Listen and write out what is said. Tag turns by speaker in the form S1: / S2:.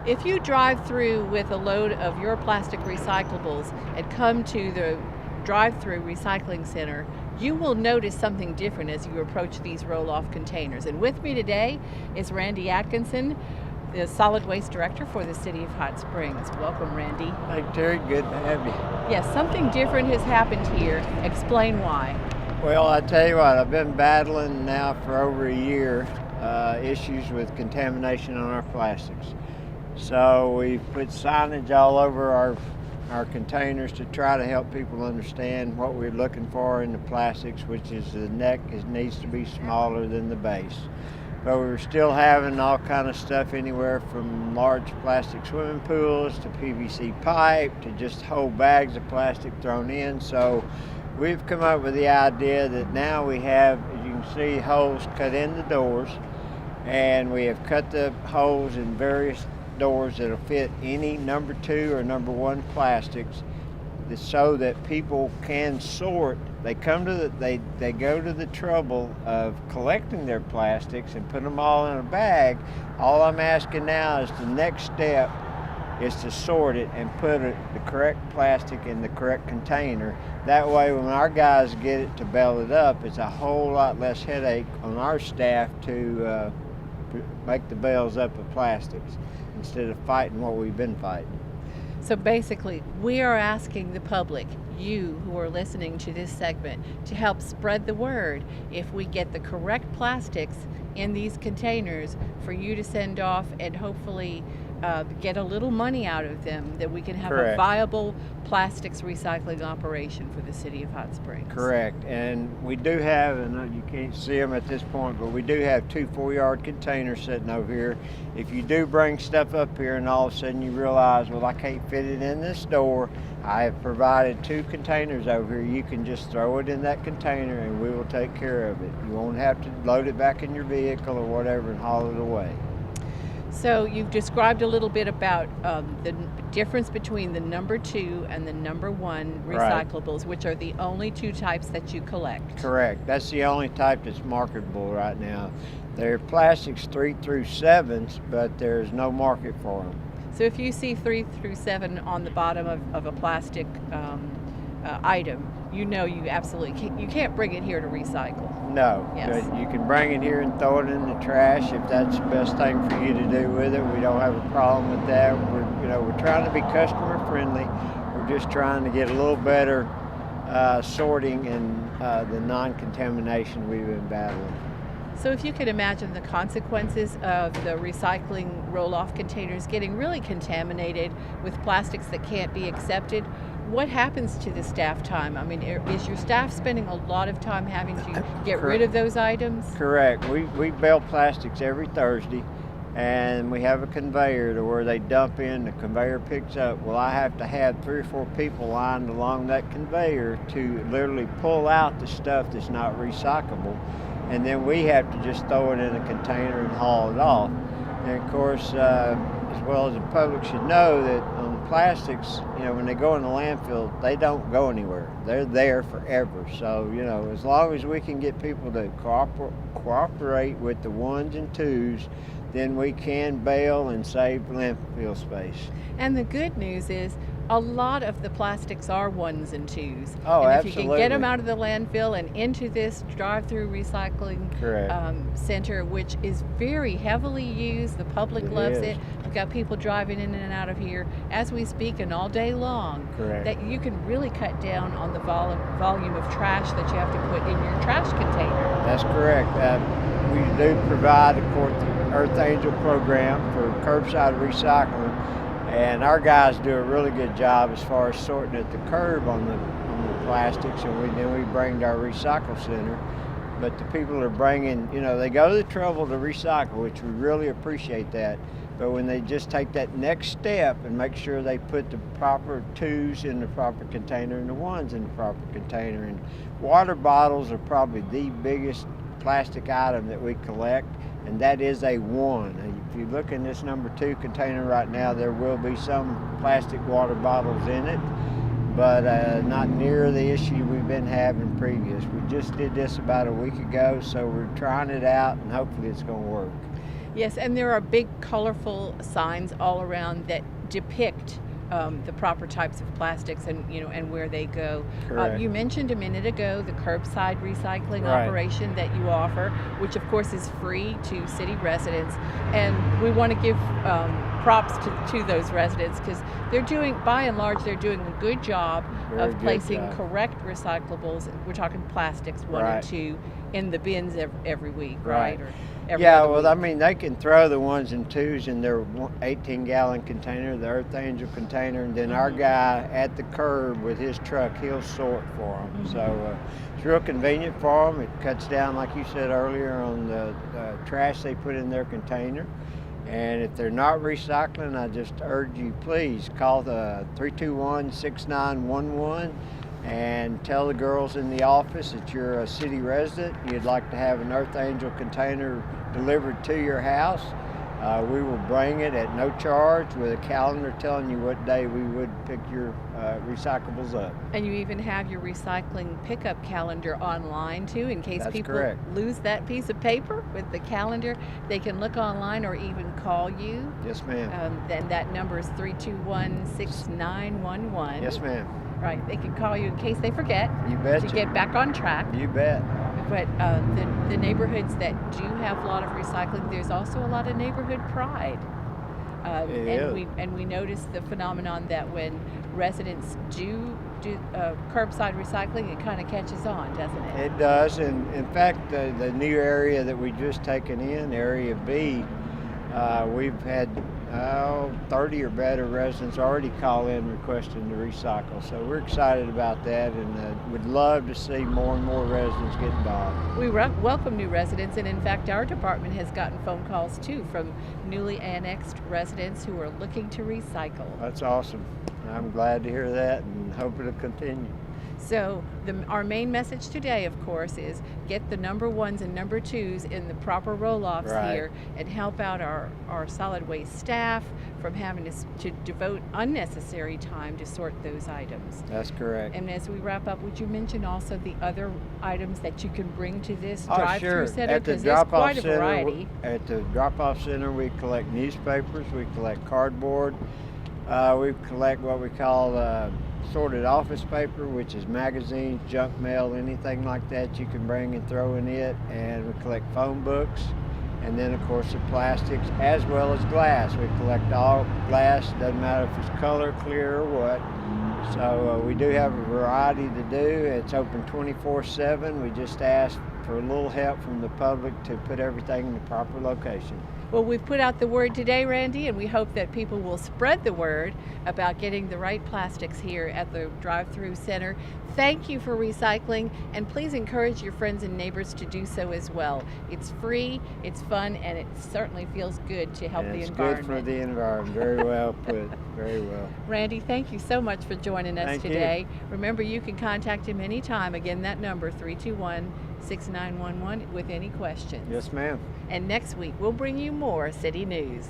S1: If you drive through with a load of your plastic recyclables and come to the drive-through recycling center, you will notice something different as you approach these roll-off containers. And with me today is Randy Atkinson, the Solid Waste Director for the City of Hot Springs. Welcome, Randy.
S2: Hey, Terry, good to have you.
S1: Yes, something different has happened here. Explain why.
S2: Well, I tell you what, I've been battling now for over a year issues with contamination on our plastics. So we've put signage all over our containers to try to help people understand what we're looking for in the plastics, which is the neck needs to be smaller than the base. But we're still having all kind of stuff anywhere from large plastic swimming pools to PVC pipe to just whole bags of plastic thrown in. So we've come up with the idea that now we have, as you can see, holes cut in the doors, and we have cut the holes in various doors that'll fit any number 2 or number 1 plastics, so that people can sort. They come to they go to the trouble of collecting their plastics and put them all in a bag. All I'm asking now is the next step is to sort it and put the correct plastic in the correct container. That way when our guys get it to bale it up, it's a whole lot less headache on our staff to make the bales up of plastics instead of fighting what we've been fighting.
S1: So basically, we are asking the public, you who are listening to this segment, to help spread the word. If we get the correct plastics in these containers for you to send off and hopefully get a little money out of them, that we can have
S2: Correct.
S1: a viable plastics recycling operation for the City of Hot Springs.
S2: Correct, and we do have, and you can't see them at this point, but we do have 2 4-yard containers sitting over here. If you do bring stuff up here and all of a sudden you realize, well, I can't fit it in this door, I have provided 2 containers over here. You can just throw it in that container and we will take care of it. You won't have to load it back in your vehicle or whatever and haul it away.
S1: So you've described a little bit about the difference between the number 2 and the number 1 recyclables, which are the only 2 types that you collect.
S2: Correct. That's the only type that's marketable right now. They're plastics 3 through 7s, but there's no market for them.
S1: So if you see 3 through 7 on the bottom of a plastic item, you know you absolutely can't bring it here to recycle.
S2: No,
S1: Yes.
S2: but you can bring it here and throw it in the trash if that's the best thing for you to do with it. We don't have a problem with that. We're trying to be customer friendly. We're just trying to get a little better sorting and the non-contamination we've been battling.
S1: So if you could imagine the consequences of the recycling roll-off containers getting really contaminated with plastics that can't be accepted, what happens to the staff time? I mean, is your staff spending a lot of time having to get rid of those items?
S2: Correct. We bale plastics every Thursday, and we have a conveyor to where they dump in, the conveyor picks up. Well, I have to have 3 or 4 people lined along that conveyor to literally pull out the stuff that's not recyclable, and then we have to just throw it in a container and haul it off. And of course, as well as the public should know, that on plastics, when they go in the landfill, they don't go anywhere. They're there forever. So, as long as we can get people to cooperate with the 1s and 2s, then we can bale and save landfill space.
S1: And the good news is a lot of the plastics are 1s and 2s.
S2: Oh,
S1: and if
S2: absolutely.
S1: you can get them out of the landfill and into this drive-through recycling center, which is very heavily used, the public loves it. We've got people driving in and out of here as we speak and all day long.
S2: Correct.
S1: That you can really cut down on the volume of trash that you have to put in your trash container.
S2: That's correct. We do provide, of course, the Earth Angel program for curbside recycling. And our guys do a really good job as far as sorting at the curb on the plastics, and then we bring to our recycle center. But the people are bringing, they go to the trouble to recycle, which we really appreciate that. But when they just take that next step and make sure they put the proper 2s in the proper container and the 1s in the proper container, and water bottles are probably the biggest plastic item that we collect, and that is a 1. If you look in this number 2 container right now, there will be some plastic water bottles in it, but not near the issue we've been having previous. We just did this about a week ago, so we're trying it out and hopefully it's going to work.
S1: Yes, and there are big, colorful signs all around that depict the proper types of plastics and and where they go.
S2: Correct.
S1: You mentioned a minute ago the curbside recycling
S2: Right.
S1: operation that you offer, which of course is free to city residents, and we want to give props to those residents because they're doing, by and large, they're doing a good job
S2: Very
S1: of
S2: good
S1: placing
S2: job.
S1: correct recyclables. We're talking plastics, one
S2: Right.
S1: or two, in the bins every week,
S2: Right.
S1: right? Or every
S2: Yeah,
S1: other
S2: well,
S1: week.
S2: I mean, they can throw the ones and twos in their 18-gallon container, the Earth Angel container, and then our
S1: Mhm.
S2: guy at the curb with his truck, he'll sort for them.
S1: Mhm.
S2: So it's real convenient for them. It cuts down, like you said earlier, on the trash they put in their container. And if they're not recycling, I just urge you, please call the 321-6911 and tell the girls in the office that you're a city resident. You'd like to have an Earth Angel container delivered to your house. We will bring it at no charge with a calendar telling you what day we would pick your recyclables up.
S1: And you even have your recycling pickup calendar online too, in case
S2: That's
S1: people
S2: correct.
S1: lose that piece of paper with the calendar. They can look online or even call you.
S2: Yes, ma'am.
S1: Then that number is 321-6911.
S2: Yes, ma'am.
S1: Right. They can call you in case they forget
S2: You
S1: to
S2: betcha.
S1: get back on track.
S2: You bet.
S1: But the neighborhoods that do have a lot of recycling, there's also a lot of neighborhood pride.
S2: It
S1: And
S2: is.
S1: we notice the phenomenon that when residents do curbside recycling, it kind of catches on, doesn't it?
S2: It does, and in fact, the new area that we just taken in, Area B, we've had 30 or better residents already call in requesting to recycle. So we're excited about that, and would love to see more and more residents get involved.
S1: We welcome new residents, and in fact, our department has gotten phone calls too from newly annexed residents who are looking to recycle.
S2: That's awesome. I'm glad to hear that, and hope it'll continue.
S1: So our main message today, of course, is get the number ones and number twos in the proper roll-offs
S2: Right.
S1: here and help out our solid waste staff from having to devote unnecessary time to sort those items.
S2: That's correct.
S1: And as we wrap up, would you mention also the other items that you can bring to this
S2: Oh,
S1: drive-through
S2: sure.
S1: center?
S2: At the
S1: Because there's
S2: drop-off
S1: quite a
S2: center,
S1: variety.
S2: at the drop-off center, we collect newspapers, we collect cardboard, we collect what we call sorted office paper, which is magazines, junk mail, anything like that you can bring and throw in it, and we collect phone books, and then of course the plastics as well as glass. We collect all glass, doesn't matter if it's color, clear, or what. So we do have a variety to do. It's open 24/7. We just ask for a little help from the public to put everything in the proper location.
S1: Well, we've put out the word today, Randy, and we hope that people will spread the word about getting the right plastics here at the drive-through center. Thank you for recycling, and please encourage your friends and neighbors to do so as well. It's free, it's fun, and it certainly feels good to help
S2: And
S1: the
S2: it's
S1: environment.
S2: good for the environment. Very well put. Very well.
S1: Randy, thank you so much for joining us
S2: Thank you.
S1: today. Remember, you can contact him anytime. Again, that number, 321-6911, with any questions.
S2: Yes, ma'am.
S1: And next week, we'll bring you more city news.